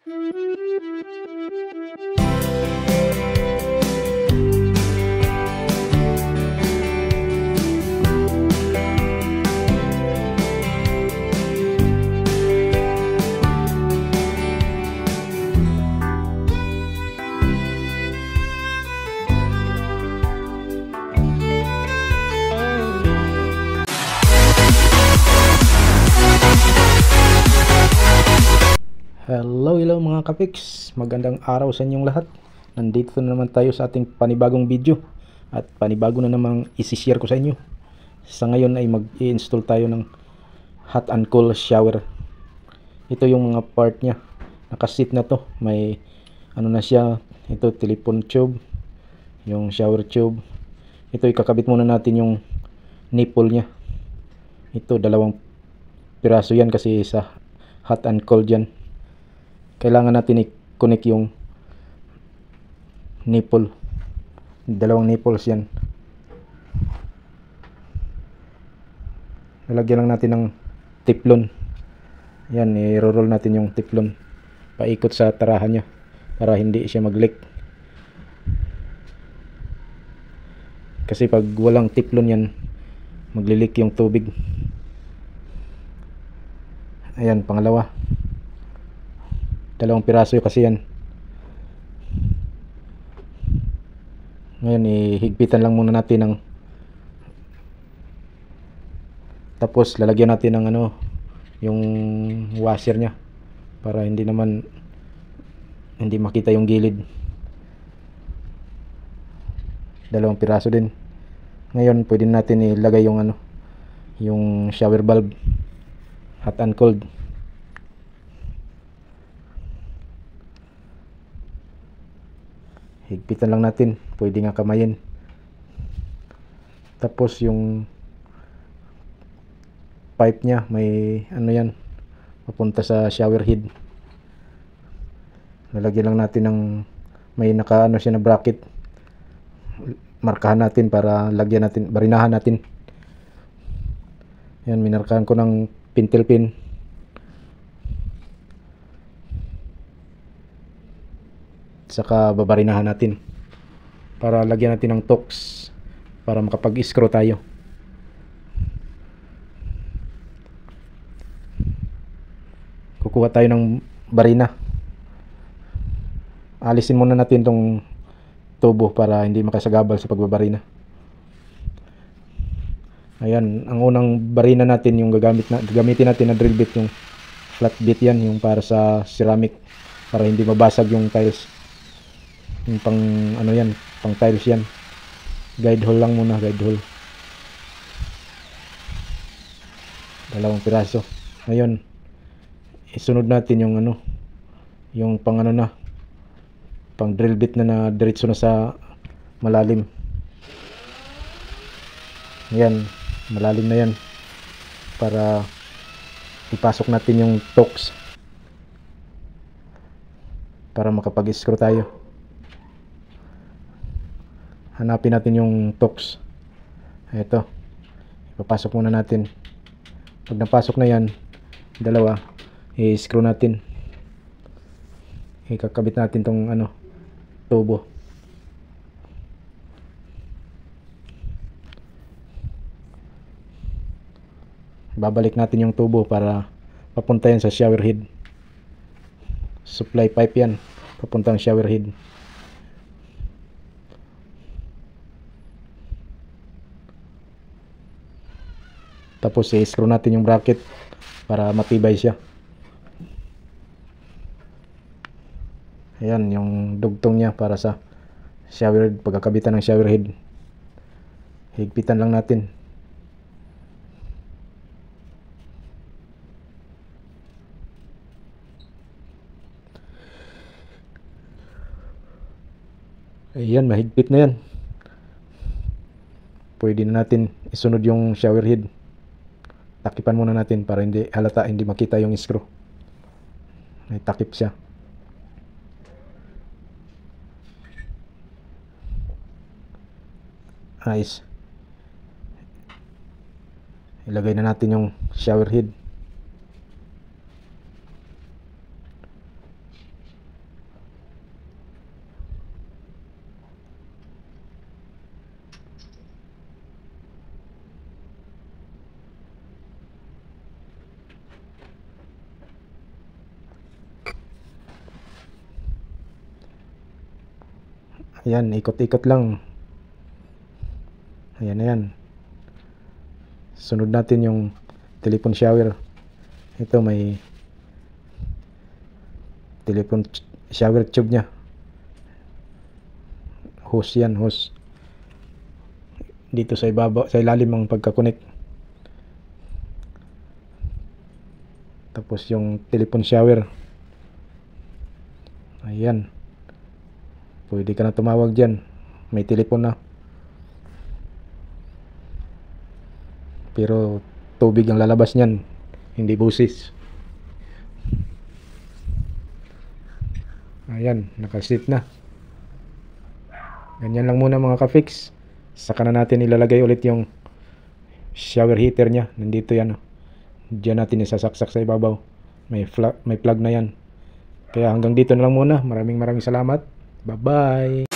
Hello mga kapiks, magandang araw sa inyong lahat. Nandito na naman tayo sa ating panibagong video at panibago na namang isi-share ko sa inyo. Sa ngayon ay mag-i-install tayo ng hot and cold shower. Ito yung mga part nya, nakasit na to, may ano na siya. Ito telephone tube, yung shower tube. Ito ikakabit muna natin yung nipple nya. Ito 2 piraso yan kasi sa hot and cold yan. Kailangan natin i-connect yung nipple, 2 nipples yan. Lalagyan lang natin ng teflon. Yan, i-roll natin yung teflon paikot sa tarahan nya para hindi siya mag-leak. Kasi pag walang teflon yan, magli-leak yung tubig. Ayan, pangalawa, 2 piraso kasi yan. Ngayon ihigpitan lang muna natin ng, tapos lalagyan natin ng yung washer nya para hindi makita yung gilid. 2 piraso din. Ngayon pwede natin ilagay yung yung shower valve, hot and cold. Higpitan lang natin, pwede nga kamayin. Tapos yung pipe nya may yan, papunta sa shower head. Lalagyan lang natin ng may siya na bracket. Markahan natin para lagyan natin, barinahan natin. Yan, minarkahan ko ng pintel pin. Saka babarinahan natin para lagyan natin ng tox para makapag-screw tayo. Kukuha tayo ng barina. Alisin muna natin tong tubo para hindi makasagabal sa pagbabarina. Ayan, ang unang barina natin yung gagamitin natin na drill bit, yung flat bit yan, yung para sa ceramic, para hindi mabasag yung tiles. Yung pang yan, pang tiles yan. Guide hole lang muna, guide hole. 2 piraso. Ngayon isunod natin yung yung pang pang drill bit na diretso na sa malalim. Yan, malalim na yan para ipasok natin yung tox para makapag-screw tayo. Hanapin natin yung tox. Ito, ipapasok muna natin. Pag napasok na yan, 2, i-screw natin. Ikakabit natin tong tubo. Babalik natin yung tubo para papunta yan sa shower head. Supply pipe yan, papuntang shower head. Tapos i-screw natin yung bracket para matibay siya. Ayan yung dugtong niya para sa shower head, pagkakabitan ng shower head. Higpitan lang natin. Ayan, mahigpit na yan. Pwede na natin isunod yung shower head. Takipan muna natin para hindi halata, hindi makita yung screw. May takip siya. Nice. Ilagay na natin yung shower head. Ayan, ikot-ikot lang. Ayan, ayan. Sunod natin yung telephone shower. Ito may telephone shower tube nya. Hose yan, hose. Dito sa ibaba, sa ilalim ang pagka-connect. Tapos yung telephone shower. Ayan. Pwede ka na tumawag dyan. May telephone na. Pero tubig ang lalabas niyan, hindi busis. Ayan, nakasit na. Ganyan lang muna mga ka-fix. Saka na natin ilalagay ulit yung shower heater nya. Nandito yan. Diyan natin isasaksak sa ibabaw. May plug na yan. Kaya hanggang dito na lang muna. Maraming salamat. Bye bye.